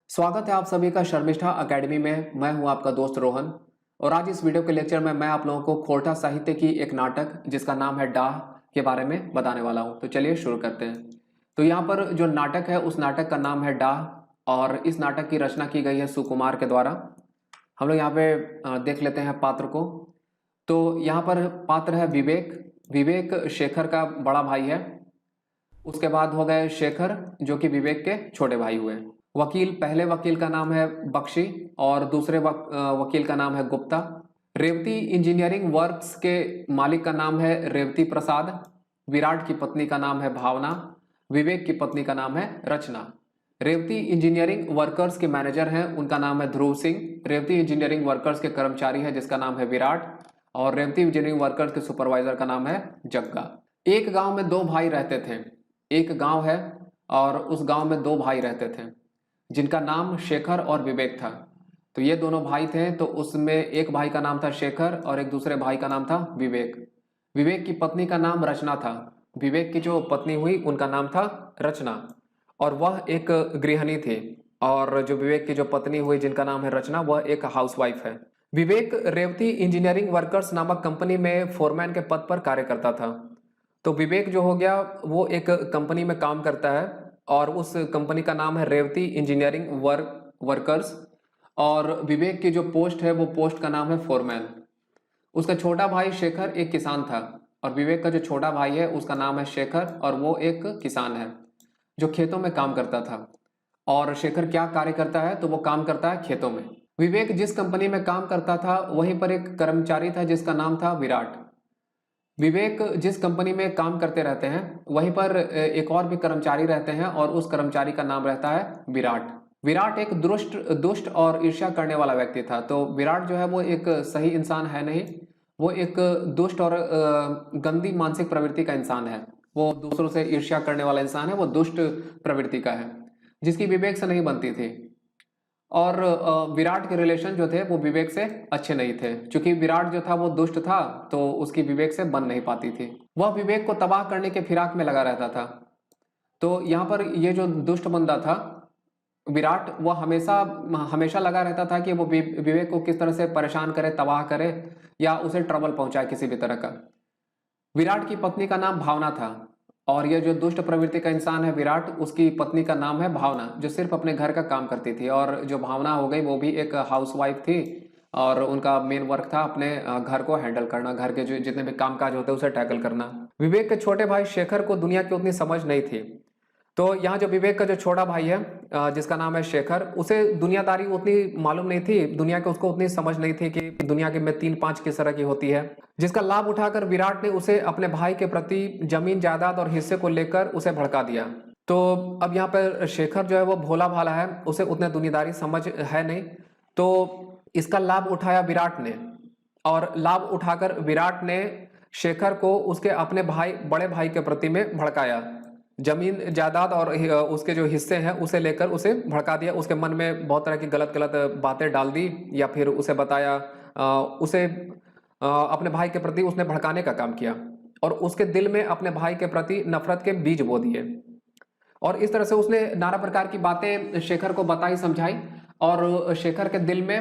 स्वागत है आप सभी का शर्मिष्ठा एकेडमी में। मैं हूं आपका दोस्त रोहन और आज इस वीडियो के लेक्चर में मैं आप लोगों को खोरठा साहित्य की एक नाटक जिसका नाम है डाह के बारे में बताने वाला हूं। तो चलिए शुरू करते हैं। तो यहाँ पर जो नाटक है उस नाटक का नाम है डाह और इस नाटक की रचना की गई है सुकुमार के द्वारा। हम लोग यहाँ पे देख लेते हैं पात्र को। तो यहाँ पर पात्र है विवेक। विवेक शेखर का बड़ा भाई है। उसके बाद हो गए शेखर जो कि विवेक के छोटे भाई हुए। वकील, पहले वकील का नाम है बख्शी और दूसरे वकील का नाम है गुप्ता। रेवती इंजीनियरिंग वर्क्स के मालिक का नाम है रेवती प्रसाद। विराट की पत्नी का नाम है भावना। विवेक की पत्नी का नाम है रचना। रेवती इंजीनियरिंग वर्कर्स के मैनेजर हैं, उनका नाम है ध्रुव सिंह। रेवती इंजीनियरिंग वर्कर्स के कर्मचारी है जिसका नाम है विराट और रेवती इंजीनियरिंग वर्कर्स के सुपरवाइजर का नाम है जग्गा। एक गांव में दो भाई रहते थे। एक गांव है और उस गांव में दो भाई रहते थे जिनका नाम शेखर और विवेक था। तो ये दोनों भाई थे, तो उसमें एक भाई का नाम था शेखर और एक दूसरे भाई का नाम था विवेक। विवेक की पत्नी का नाम रचना था। विवेक की जो पत्नी हुई उनका नाम था रचना और वह एक गृहिणी थी। और जो विवेक की जो पत्नी हुई जिनका नाम है रचना, वह एक हाउसवाइफ है। विवेक रेवती इंजीनियरिंग वर्कर्स नामक कंपनी में फोरमैन के पद पर कार्य करता था। तो विवेक जो हो गया वो एक कंपनी में काम करता है और उस कंपनी का नाम है रेवती इंजीनियरिंग वर्कर्स और विवेक की जो पोस्ट है वो पोस्ट का नाम है फोरमैन। उसका छोटा भाई शेखर एक किसान था और विवेक का जो छोटा भाई है उसका नाम है शेखर और वो एक किसान है जो खेतों में काम करता था। और शेखर क्या कार्य करता है? तो वो काम करता है खेतों में। विवेक जिस कंपनी में काम करता था वहीं पर एक कर्मचारी था जिसका नाम था विराट। विवेक जिस कंपनी में काम करते रहते हैं वहीं पर एक और भी कर्मचारी रहते हैं और उस कर्मचारी का नाम रहता है विराट। विराट एक दुष्ट और ईर्ष्या करने वाला व्यक्ति था। तो विराट जो है वो एक सही इंसान है नहीं, वो एक दुष्ट और गंदी मानसिक प्रवृत्ति का इंसान है। वो दूसरों से ईर्ष्या करने वाला इंसान है, वो दुष्ट प्रवृत्ति का है जिसकी विवेक से नहीं बनती थी। और विराट के रिलेशन जो थे वो विवेक से अच्छे नहीं थे। क्योंकि विराट जो था वो दुष्ट था तो उसकी विवेक से बन नहीं पाती थी। वह विवेक को तबाह करने के फिराक में लगा रहता था। तो यहाँ पर ये जो दुष्ट बंदा था विराट, वह हमेशा हमेशा लगा रहता था कि वो विवेक को किस तरह से परेशान करे, तबाह करे या उसे ट्रबल पहुंचाए किसी भी तरह का। विराट की पत्नी का नाम भावना था और यह जो दुष्ट प्रवृत्ति का इंसान है विराट, उसकी पत्नी का नाम है भावना जो सिर्फ अपने घर का काम करती थी। और जो भावना हो गई वो भी एक हाउसवाइफ थी और उनका मेन वर्क था अपने घर को हैंडल करना, घर के जो जितने भी कामकाज होते उसे टैकल करना। विवेक के छोटे भाई शेखर को दुनिया की उतनी समझ नहीं थी। तो यहाँ जो विवेक का जो छोटा भाई है जिसका नाम है शेखर, उसे दुनियादारी उतनी मालूम नहीं थी, दुनिया के उसको उतनी समझ नहीं थी कि दुनिया के में 3-5 किस तरह की होती है, जिसका लाभ उठाकर विराट ने उसे अपने भाई के प्रति जमीन जायदाद और हिस्से को लेकर उसे भड़का दिया। तो अब यहाँ पर शेखर जो है वो भोला भाला है, उसे उतने दुनियादारी समझ है नहीं। तो इसका लाभ उठाया विराट ने और लाभ उठाकर विराट ने शेखर को उसके अपने भाई, बड़े भाई के प्रति में भड़काया। जमीन जायदाद और उसके जो हिस्से हैं उसे लेकर उसे भड़का दिया। उसके मन में बहुत तरह की गलत गलत बातें डाल दी या फिर उसे बताया, उसे अपने भाई के प्रति उसने भड़काने का काम किया और उसके दिल में अपने भाई के प्रति नफरत के बीज बो दिए। और इस तरह से उसने नाना प्रकार की बातें शेखर को बताई, समझाई और शेखर के दिल में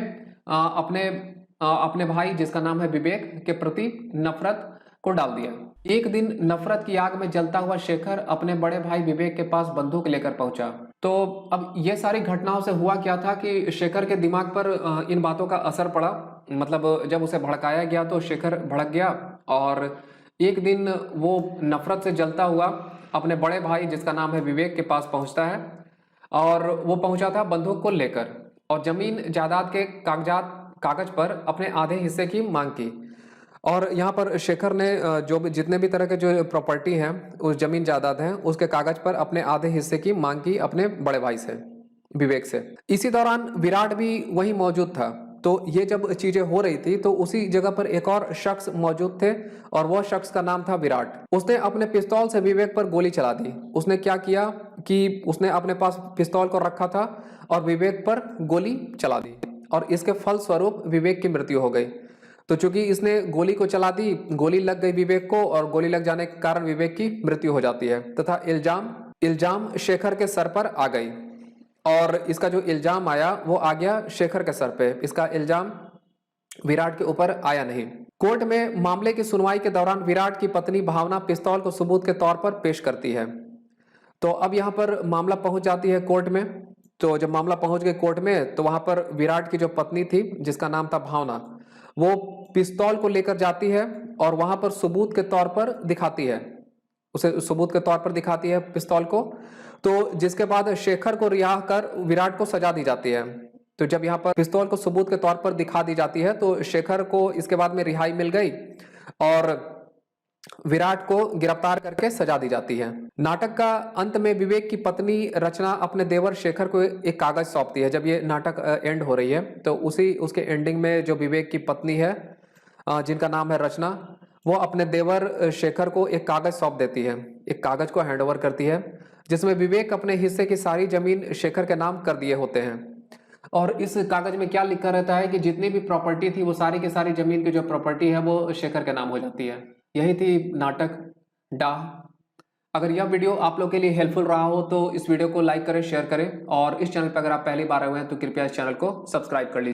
अपने भाई जिसका नाम है विवेक के प्रति नफरत को डाल दिया। एक दिन नफरत की आग में जलता हुआ शेखर अपने बड़े भाई विवेक के पास बंदूक लेकर पहुंचा। तो अब ये सारी घटनाओं से हुआ क्या था कि शेखर के दिमाग पर इन बातों का असर पड़ा। मतलब जब उसे भड़काया गया तो शेखर भड़क गया और एक दिन वो नफरत से जलता हुआ अपने बड़े भाई जिसका नाम है विवेक के पास पहुंचता है और वो पहुंचा था बंदूक को लेकर और जमीन जायदाद के कागज पर अपने आधे हिस्से की मांग की। और यहाँ पर शेखर ने जो भी जितने भी तरह के जो प्रॉपर्टी हैं, उस जमीन जायदाद हैं, उसके कागज पर अपने आधे हिस्से की मांग की अपने बड़े भाई से, विवेक से। इसी दौरान विराट भी वहीं मौजूद था। तो ये जब चीजें हो रही थी तो उसी जगह पर एक और शख्स मौजूद थे और वह शख्स का नाम था विराट। उसने अपने पिस्तौल से विवेक पर गोली चला दी। उसने क्या किया कि उसने अपने पास पिस्तौल को रखा था और विवेक पर गोली चला दी और इसके फलस्वरूप विवेक की मृत्यु हो गई। तो चूंकि इसने गोली को चला दी, गोली लग गई विवेक को और गोली लग जाने के कारण विवेक की मृत्यु हो जाती है तथा इल्जाम शेखर के सर पर आ गई और इसका जो इल्जाम आया वो आ गया शेखर के सर पे। इसका इल्जाम विराट के ऊपर आया नहीं। कोर्ट में मामले की सुनवाई के दौरान विराट की पत्नी भावना पिस्तौल को सबूत के तौर पर पेश करती है। तो अब यहाँ पर मामला पहुंच जाती है कोर्ट में। तो जब मामला पहुंच गए कोर्ट में तो वहां पर विराट की जो पत्नी थी जिसका नाम था भावना, वो पिस्तौल को लेकर जाती है और वहां पर सबूत के तौर पर दिखाती है, उसे सबूत के तौर पर दिखाती है पिस्तौल को। तो जिसके बाद शेखर को रिहा कर विराट को सजा दी जाती है। तो जब यहाँ पर पिस्तौल को सबूत के तौर पर दिखा दी जाती है तो शेखर को इसके बाद में रिहाई मिल गई और विराट को गिरफ्तार करके सजा दी जाती है। नाटक का अंत में विवेक की पत्नी रचना अपने देवर शेखर को एक कागज सौंपती है। जब ये नाटक एंड हो रही है तो उसके एंडिंग में जो विवेक की पत्नी है जिनका नाम है रचना, वो अपने देवर शेखर को एक कागज सौंप देती है, एक कागज को हैंड ओवर करती है जिसमें विवेक अपने हिस्से की सारी जमीन शेखर के नाम कर दिए होते हैं। और इस कागज में क्या लिखा रहता है कि जितनी भी प्रॉपर्टी थी वो सारी की सारी जमीन की जो प्रॉपर्टी है वो शेखर के नाम हो जाती है। यही थी नाटक डाह। अगर यह वीडियो आप लोग के लिए हेल्पफुल रहा हो तो इस वीडियो को लाइक करें, शेयर करें और इस चैनल पर अगर आप पहली बार आए हुए हैं तो कृपया इस चैनल को सब्सक्राइब कर लीजिए।